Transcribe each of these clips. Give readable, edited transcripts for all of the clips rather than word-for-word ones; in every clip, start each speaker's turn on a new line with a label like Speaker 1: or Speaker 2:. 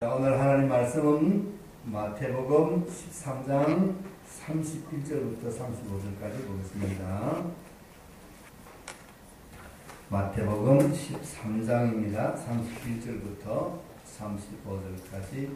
Speaker 1: 오늘 하나님 말씀은 마태복음 13장 31절부터 35절까지 보겠습니다. 마태복음 13장입니다. 31절부터 35절까지.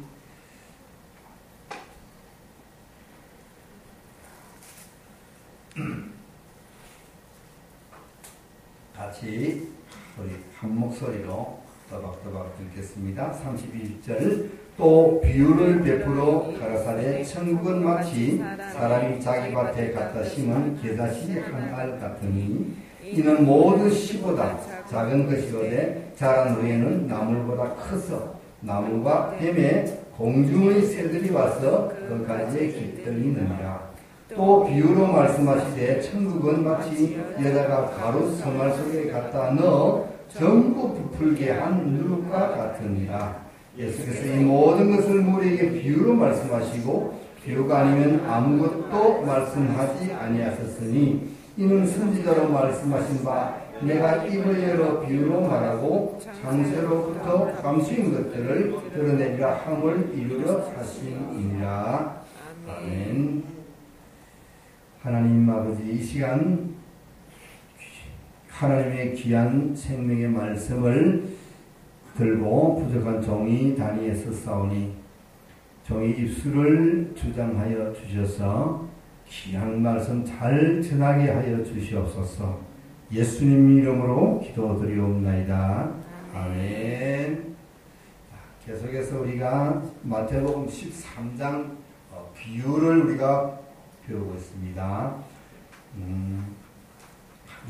Speaker 1: 같이 우리 한 목소리로 또박또박 듣겠습니다. 31절. 또 비유를 베풀어 가라사대 천국은 마치 사람이 자기 밭에 갖다 심은 겨자씨 한 알 같으니 이는 모두 씨보다 작은 것이로되 자란 후에는 나물보다 커서 나무가 뱀에 공중의 새들이 와서 그 가지에 깃들이느니라. 또 비유로 말씀하시되 천국은 마치 여자가 가루 성알 속에 갖다 넣어 전부 부풀게 한 누룩과 같으니라. 예수께서 이 모든 것을 우리에게 비유로 말씀하시고 비유가 아니면 아무것도 말씀하지 아니하셨으니 이는 선지자로 말씀하신 바 내가 입을 열어 비유로 말하고 장세로부터 감추인 것들을 드러내리라 함을 이루려 하심이니라. 아멘. 하나님 아버지, 이 시간 하나님의 귀한 생명의 말씀을 들고 부족한 종이 단위에 서싸우니 종이 입술을 주장하여 주셔서 귀한 말씀 잘 전하게 하여 주시옵소서. 예수님 이름으로 기도드리옵나이다. 아멘. 계속해서 우리가 마태복음 13장 비유를 우리가 배우고 있습니다.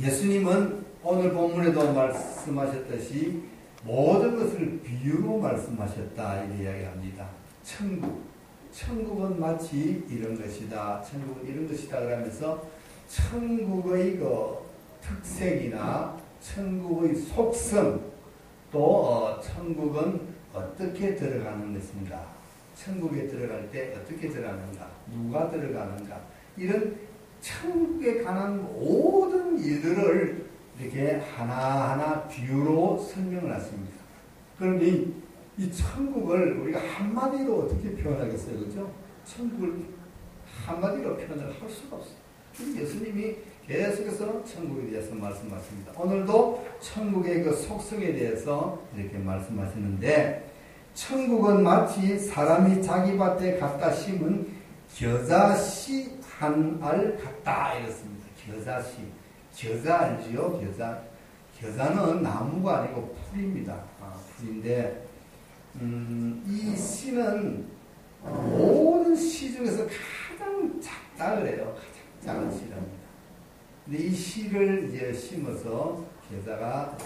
Speaker 1: 예수님은 오늘 본문에도 말씀하셨듯이 모든 것을 비유로 말씀하셨다 이렇게 이야기합니다. 천국은 마치 이런 것이다. 천국은 이런 것이다 그러면서 천국의 그 특색이나 천국의 속성 또 천국은 어떻게 들어가는 것인가, 천국에 들어갈 때 어떻게 들어가는가, 누가 들어가는가, 이런 천국에 관한 모든 일들을 이렇게 하나하나 비유로 설명을 하십니다. 그런데 이 천국을 우리가 한마디로 어떻게 표현하겠어요? 그죠? 천국을 한마디로 표현을 할 수가 없어요. 예수님이 계속해서 천국에 대해서 말씀하십니다. 오늘도 천국의 그 속성에 대해서 이렇게 말씀하시는데, 천국은 마치 사람이 자기 밭에 갖다 심은 겨자씨 한 알 같다 이렇습니다. 겨자씨. 겨자 알지요? 겨자는 나무가 아니고 풀입니다. 풀인데, 이 씨는 모든 씨 중에서 가장 작다 그래요. 가장 작은 씨랍니다. 근데 이 씨를 이제 심어서 겨자가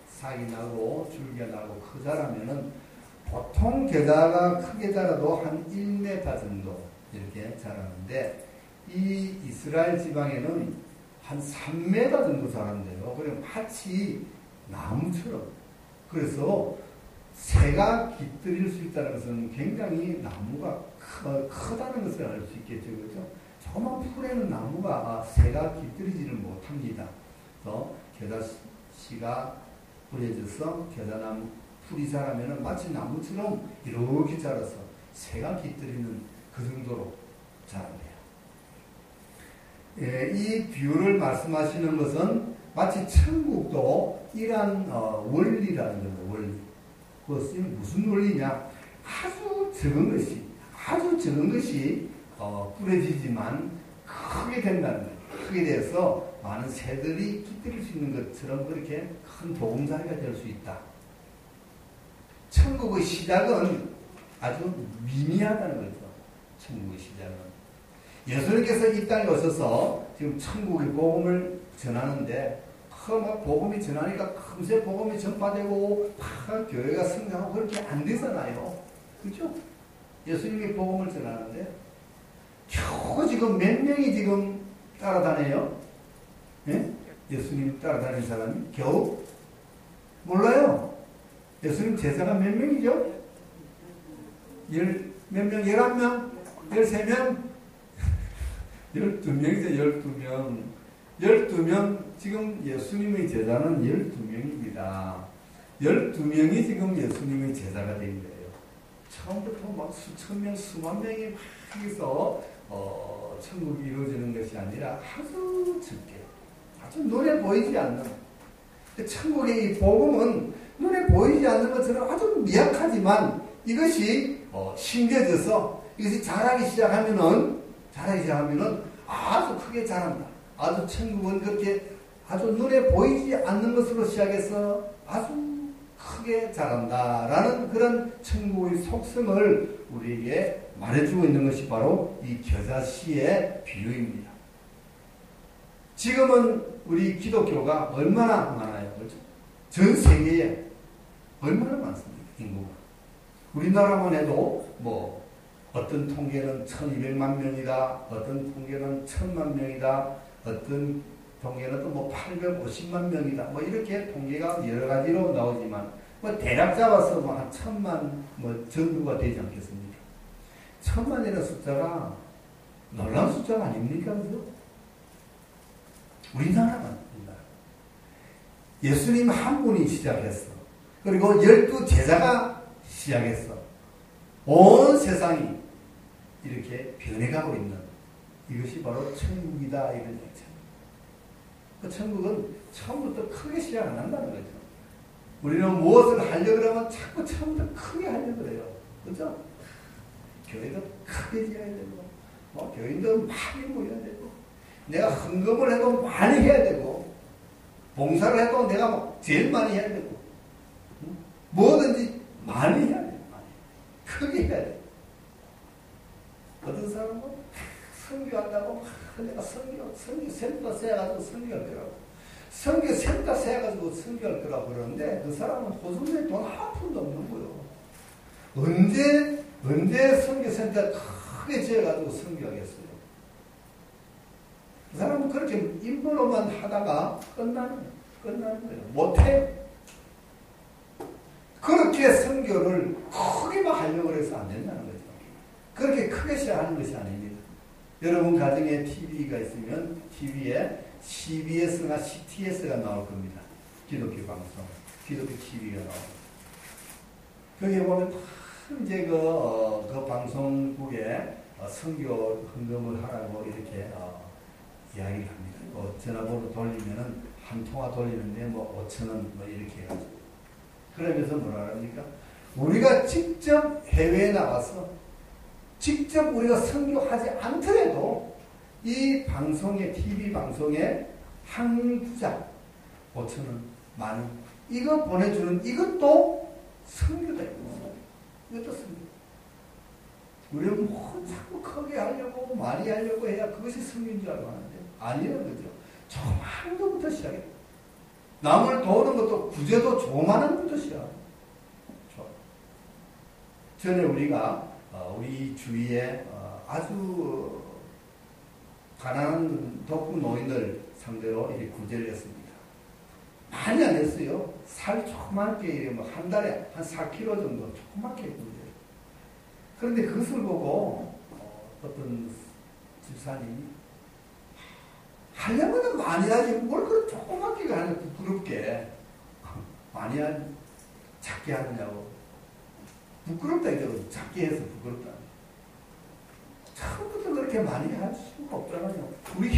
Speaker 1: 싹이 나고 줄기가 나고 크자라면은 보통 겨자가 크게 자라도 한 1m 정도 이렇게 자라는데, 이 이스라엘 지방에는 한 3m 정도 자란대요. 그럼 마치 나무처럼. 그래서 새가 깃들일 수 있다는 것은 굉장히 나무가 크다는 것을 알 수 있겠죠. 그렇죠? 조그만 풀에는 나무가 새가 깃들이지를 못합니다. 또 겨자씨가 뿌려져서 겨자나무 풀이 자라면 마치 나무처럼 이렇게 자라서 새가 깃들이는 그 정도로 자란대요. 이 비유를 말씀하시는 것은 마치 천국도 이러한 원리라는 거예요. 원리. 그것이 무슨 원리냐? 아주 적은 것이 뿌려지지만 크게 된다는 거예요. 크게 돼서 많은 새들이 깃들일 수 있는 것처럼 그렇게 큰 보금자리가 될 수 있다. 천국의 시작은 아주 미미하다는 거죠. 천국의 시작은. 예수님께서 이 땅에 오셔서 지금 천국의 복음을 전하는데, 막 복음이 전하니까 금세 복음이 전파되고 막 교회가 성장하고 그렇게 안 되잖아요. 그죠? 예수님이 복음을 전하는데 겨우 지금 몇 명이 지금 따라다녀요? 예? 예수님 따라다니는 사람이 겨우? 몰라요. 예수님 제자가 몇 명이죠? 몇 명? 11명? 13명? 12명이죠. 12명. 12명, 지금 예수님의 제자는 12명입니다. 12명이 지금 예수님의 제자가 된 거예요. 처음부터 막 수천 명, 수만 명이 거기서 천국이 이루어지는 것이 아니라 아주 적게, 아주 눈에 보이지 않는, 천국의 이 복음은 눈에 보이지 않는 것처럼 아주 미약하지만 이것이 심겨져서 이것이 자라기 시작하면은 아주 크게 자란다. 아주 천국은 그렇게 아주 눈에 보이지 않는 것으로 시작해서 아주 크게 자란다라는 그런 천국의 속성을 우리에게 말해주고 있는 것이 바로 이 겨자씨의 비유입니다. 지금은 우리 기독교가 얼마나 많아요, 그렇죠? 전 세계에 얼마나 많습니까, 인구가? 우리나라만 해도 뭐 어떤 통계는 1200만 명이다, 어떤 통계는 1000만 명이다, 어떤 통계는 또 뭐 850만 명이다, 뭐 이렇게 통계가 여러 가지로 나오지만 뭐 대략 잡아서 뭐 한 1000만 뭐 정도가 되지 않겠습니까? 1000만이라는 숫자가 놀라운 숫자가 아닙니까, 그죠? 우리나라만. 예수님 한 분이 시작했어. 그리고 12 제자가 시작했어. 온 세상이 이렇게 변해가고 있는 이것이 바로 천국이다, 이런 얘기죠. 그 천국은 처음부터 크게 시작 안 한다는 거죠. 우리는 무엇을 하려고 그러면 자꾸 처음부터 크게 하려고 그래요. 그죠? 교회도 크게 지어야 되고, 뭐 교인도 많이 모여야 되고, 내가 헌금을 해도 많이 해야 되고, 봉사를 해도 내가 제일 많이 해야 되고, 뭐든지 많이 해야 돼요. 크게 해야 돼요. 어떤 사람은 선교한다고 내가 선교 센터 세워가지고 선교할 거라고, 선교 센터 세워가지고 선교할 거라고 그러는데 그 사람은 호주머니에 돈 한 푼도 없는 거예요. 언제 선교센터 크게 지어가지고 선교하겠어요? 그 사람은 그렇게 인물로만 하다가 끝나는 거예요. 못해. 그렇게 선교를 크게만 하려고 해서 안 된다는 거죠. 그렇게 크게 시작하는 것이 아닙니다. 여러분 가정에 TV가 있으면 TV에 CBS나 CTS가 나올 겁니다. 기독교 방송, 기독교 TV가 나옵니다. 거기에 보면 이제 그 방송국에 선교 헌금을 하라고 이렇게 이야기를 합니다. 전화번호 돌리면은 한 통화 돌리는데 뭐 5,000원 뭐 이렇게 해가지고. 그러면서 뭐라 합니까? 우리가 직접 해외에 나가서 직접 우리가 선교하지 않더라도 이 방송에, TV 방송에 한 부자 5,000원, 10,000원 이거 보내주는 이것도 선교다. 이것도 선교. 우리는 뭐 자꾸 크게 하려고 많이 하려고 해야 그것이 선교인 줄 알고 하는데 아니라는 거죠. 조그마한 것부터 시작해. 남을 도우는 것도 구제도 조그마한 것부터 시작해. 전에 우리가 우리 주위에 아주 가난한 독거 노인들 상대로 이렇게 구제를 했습니다. 많이 안 했어요. 살 조그맣게 뭐 한 달에 한 4kg 정도 조그맣게 구제. 그런데 그것을 보고 어떤 집사님이 하려면 많이 하지 뭘 그렇게 조그맣게 하냐 부끄럽게 많이 하지 작게 하느냐고. 부끄럽다 이거 작게 해서 부끄럽다. 처음부터 그렇게 많이 할 수가 없잖아요. 우리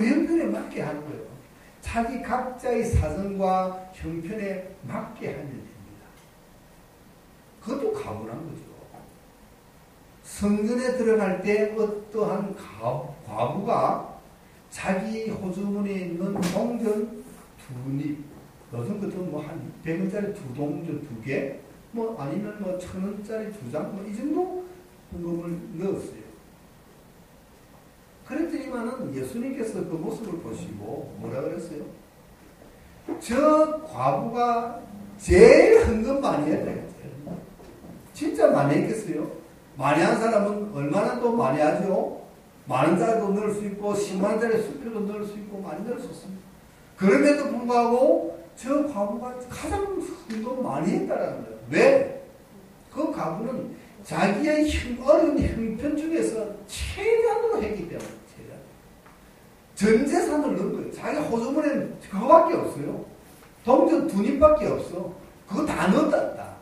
Speaker 1: 형편에 맞게 하는 거예요. 자기 각자의 사정과 형편에 맞게 하면 됩니다. 그것도 가분한 거죠. 성전에 들어갈 때 어떠한 과부가 자기 호주머니에 있는 동전 2립, 요즘 같은 뭐 한 100원짜리 2동전 2개, 뭐 아니면 뭐 1,000원짜리 2장, 뭐 이 정도 헌금을 넣었어요. 그랬더니만은 예수님께서 그 모습을 보시고 뭐라 그랬어요? 저 과부가 제일 헌금 많이 했다. 진짜 많이 했겠어요? 많이 한 사람은 얼마나 또 많이 하죠? 10,000원짜리도 넣을 수 있고 100,000원짜리 수표도 넣을 수 있고 많이 넣을 수 있습니다. 그럼에도 불구하고 저 과부가 가장 헌금 많이 했다라는 거예요. 왜? 그 과부는 자기의 어려운 형편 중에서 최대한으로 했기 때문에 전 재산을 넣은 거예요. 자기 호주머니는 그거밖에 없어요. 동전 2립밖에 없어. 그거 다 넣었다.